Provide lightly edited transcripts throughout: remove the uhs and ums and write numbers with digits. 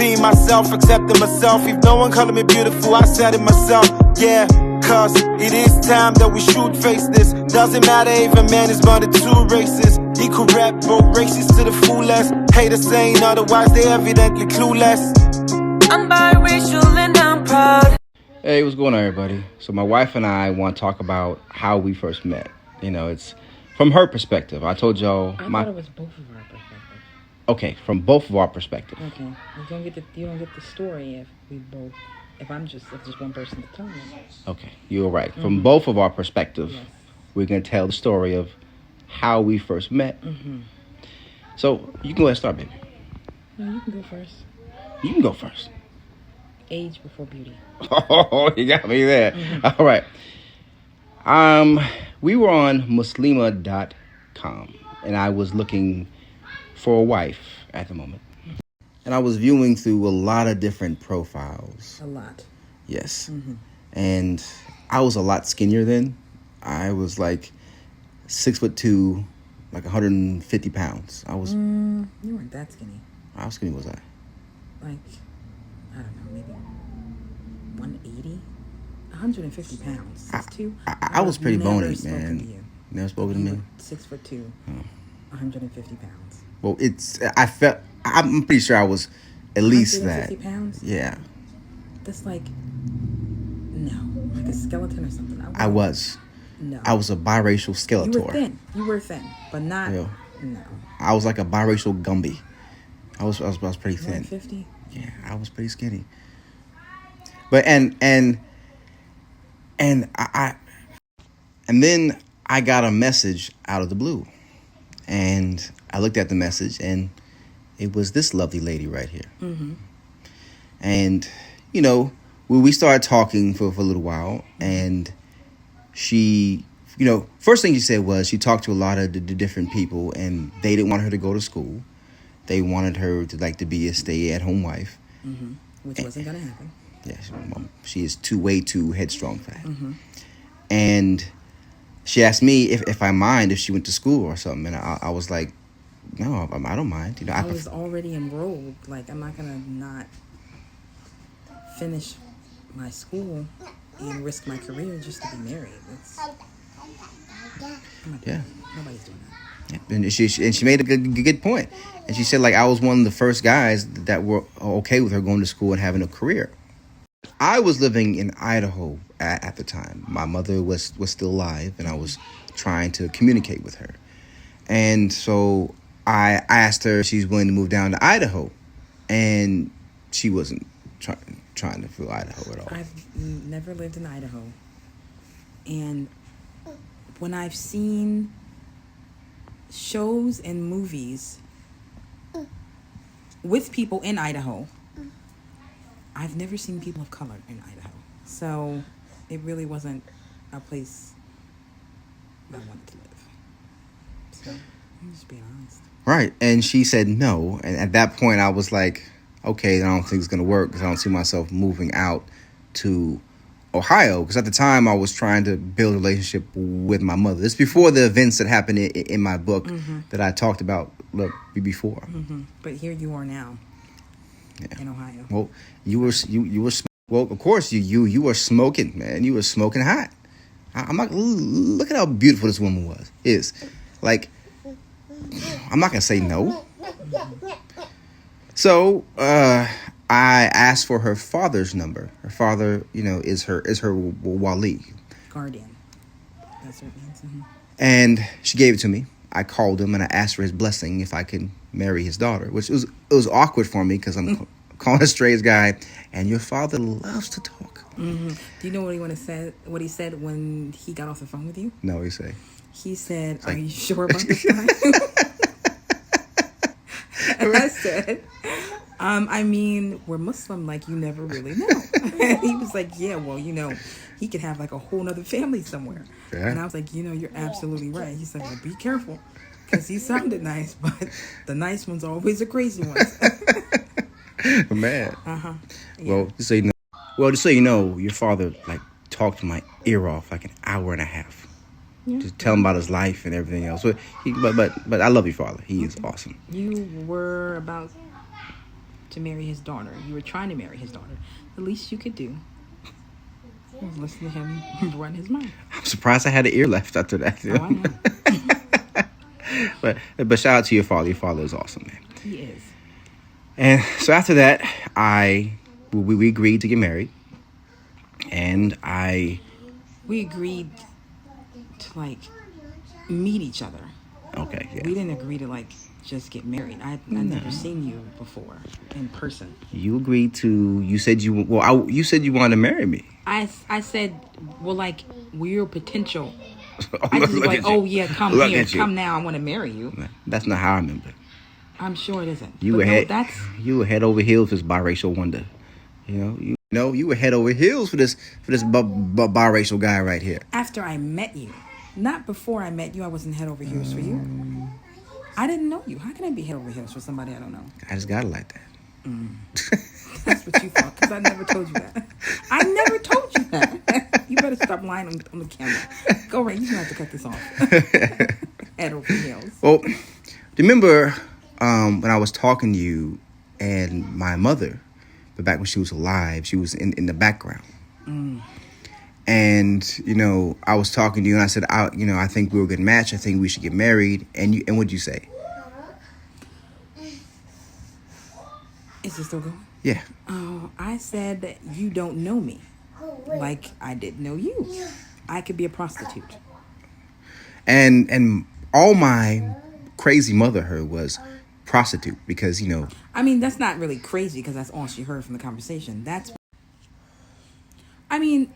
being myself, accepting myself. If no one calling me beautiful, I said it myself. Yeah, cause it is time that we should face this. Doesn't matter if a man is born to two races. Equal rap, both races to the fullest. Haters saying otherwise, they evidently clueless. I'm biracial and I'm proud. Hey, what's going on, everybody? So my wife and I want to talk about how we first met. You know, it's from her perspective. I told y'all. I thought it was both of our perspectives. Okay, from both of our perspectives. Okay, you don't get the story if just one person to tell me. Okay, you're right. From both of our perspectives, yes. We're gonna tell the story of how we first met. Mm-hmm. So you can go ahead and start, baby. No, you can go first. You can go first. Age before beauty. Oh, you got me there. Mm-hmm. All right. We were on Muslima.com, and I was looking for a wife at the moment. And I was viewing through a lot of different profiles. A lot. Yes. Mm-hmm. And I was a lot skinnier then. I was like 6'2", like 150 pounds. I was. You weren't that skinny. How skinny was I? Like, I don't know, maybe 180, 150 pounds. 6'2". I was pretty bony, man. Never spoken to me. 6'2", 150 pounds. Well, I'm pretty sure I was at least that. 150 pounds? Yeah. That's like a skeleton or something. I was. No. I was a biracial skeletor. You were thin, but not. Yeah. No. I was like a biracial Gumby. I was pretty thin. 150? Yeah, I was pretty skinny. But and then I got a message out of the blue, and I looked at the message, and it was this lovely lady right here. Mm-hmm. And we started talking for a little while, and she, first thing she said was she talked to a lot of the different people, and they didn't want her to go to school. They wanted her to be a stay-at-home wife. Mm-hmm. Which wasn't going to happen. Yeah, she is way too headstrong for that. Mm-hmm. And she asked me if I mind if she went to school or something, and I was like, no, I don't mind. I was already enrolled. Like, I'm not going to not finish my school and risk my career just to be married. Yeah. Nobody's doing that. Yeah. And she made a good point. And she said, I was one of the first guys that were okay with her going to school and having a career. I was living in Idaho at the time. My mother was still alive, and I was trying to communicate with her. And so I asked her if she's willing to move down to Idaho, and she wasn't trying to feel Idaho at all. I've never lived in Idaho, and when I've seen shows and movies with people in Idaho, I've never seen people of color in Idaho. So it really wasn't a place I wanted to live. So I'm just being honest. Right. And she said no. And at that point I was like, okay, I don't think it's going to work because I don't see myself moving out to Ohio. Because at the time I was trying to build a relationship with my mother. This before the events that happened in my book that I talked about before. Mm-hmm. But here you are now. Yeah. In Ohio. Well, you were well, of course you were smoking, man. You were smoking hot. I'm not. Look at how beautiful this woman is. Like, I'm not gonna say no. So I asked for her father's number. Her father, is her wali, guardian. That's what it means. Mm-hmm. And she gave it to me. I called him and I asked for his blessing if I could marry his daughter, which it was awkward for me because I'm calling a straight guy, and your father loves to talk. Mm-hmm. Do you know what he said when he got off the phone with you? No, what did he say? He said, "Are you sure about this guy?" And I said, I mean, we're Muslim, like you never really know. And he was like, yeah, well, he could have like a whole nother family somewhere. Yeah. And I was like, you're absolutely right. He said, well, be careful. Because he sounded nice, but the nice ones are always the crazy ones. Man. Uh-huh. Yeah. Well, just so you know, your father talked my ear off like an hour and a half. Yeah. Just tell him about his life and everything else. But I love your father. He is awesome. You were about to marry his daughter. You were trying to marry his daughter. The least you could do was listen to him run his mouth. I'm surprised I had an ear left after that. Oh, I know. But shout out to your father. Your father is awesome, man. He is. And so after that, we agreed to get married, and we agreed to like meet each other. Okay, yeah. We didn't agree to like just get married. I'd never seen you before in person. You agreed to. You said you said you wanted to marry me. I said, well, like we're potential. Oh, I just look like, at you. oh yeah, come Look here, at you. come now. I want to marry you. That's not how I remember it. I'm sure it isn't. You But were no, head. You were head over heels for this biracial wonder. You were head over heels for this biracial guy right here. After I met you, not before I met you. I wasn't head over heels for you. I didn't know you. How can I be head over heels for somebody I don't know? I just got it like that. That's what you thought, because I never told you that. I never told you that. You better stop lying on the camera. Go right. You're going to have to cut this off. Head over heels. Well, remember when I was talking to you and my mother, but back when she was alive, she was in the background. And, I was talking to you and I said, I think we're a good match. I think we should get married. And what'd you say? Is this still going? Yeah. Oh, I said that you don't know me. Like I didn't know you. I could be a prostitute. And all my crazy mother heard was prostitute because, I mean, that's not really crazy because that's all she heard from the conversation. I mean,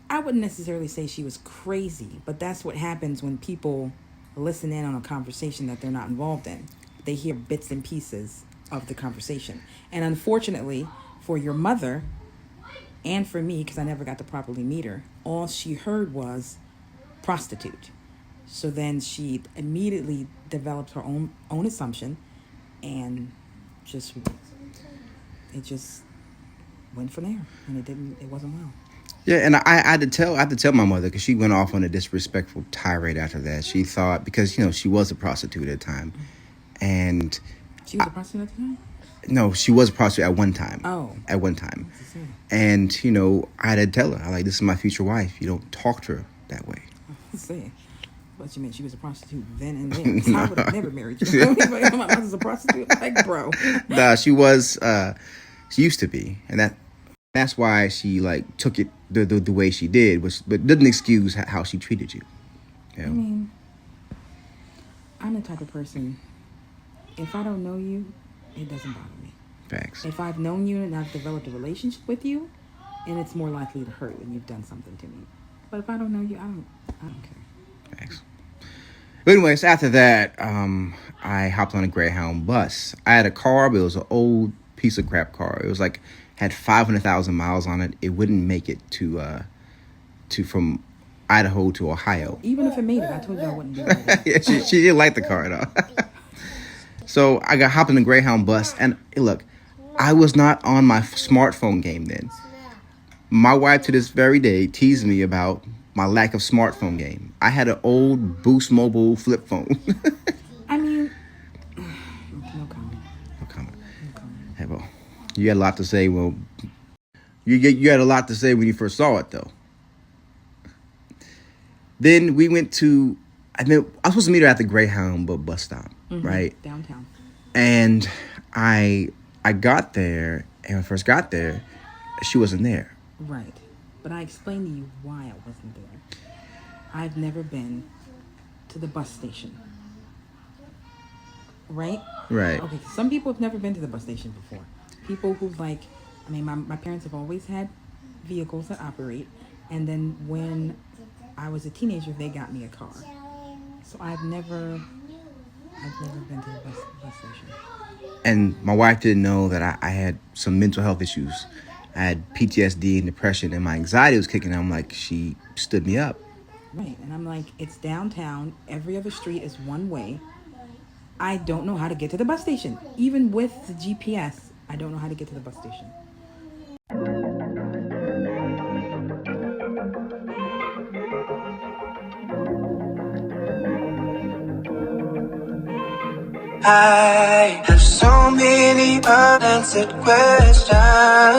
I wouldn't necessarily say she was crazy, but that's what happens when people listen in on a conversation that they're not involved in. They hear bits and pieces of the conversation. And unfortunately, for your mother and for me, because I never got to properly meet her, all she heard was prostitute. So then she immediately developed her own assumption, and it just went from there, and it wasn't well. Yeah, and I had to tell my mother because she went off on a disrespectful tirade after that. She thought because she was a prostitute at the time, and she was a prostitute at the time. No, she was a prostitute at one time. Oh, at one time, and I had to tell her, this is my future wife. You don't talk to her that way. Let's see. But you mean she was a prostitute then and there? So I would have never married you. My mother's a prostitute, like bro. Nah, she was. She used to be, and that's why she took it the way she did, but didn't excuse how she treated you. I mean, I'm the type of person. If I don't know you, it doesn't bother me. Facts. If I've known you and I've developed a relationship with you, and it's more likely to hurt when you've done something to me. But if I don't know you, I don't care. Thanks. But anyways, after that, I hopped on a Greyhound bus. I had a car, but it was an old piece of crap car. It was had 500,000 miles on it. It wouldn't make it to from Idaho to Ohio. Even if it made it, I told you I wouldn't do that. Yeah, she didn't like the car at all. So I got hopped in the Greyhound bus, and look, I was not on my smartphone game then. My wife to this very day teased me about my lack of smartphone game. I had an old Boost Mobile flip phone. I mean, no comment. No comment. Hey, well, you had a lot to say. Well, you had a lot to say when you first saw it, though. Then we went to. I was supposed to meet her at the Greyhound bus stop, right? Downtown. And I got there, and when I first got there, she wasn't there. Right. But I explained to you why I wasn't there. I've never been to the bus station. Right? Right. Okay, some people have never been to the bus station before. People who my parents have always had vehicles that operate. And then when I was a teenager, they got me a car. So I've never been to the bus station. And my wife didn't know that I had some mental health issues. I had PTSD and depression, and my anxiety was kicking in. I'm like, she stood me up. Right. And I'm like, it's downtown. Every other street is one way. I don't know how to get to the bus station. Even with the GPS, I don't know how to get to the bus station. I have so many unanswered questions.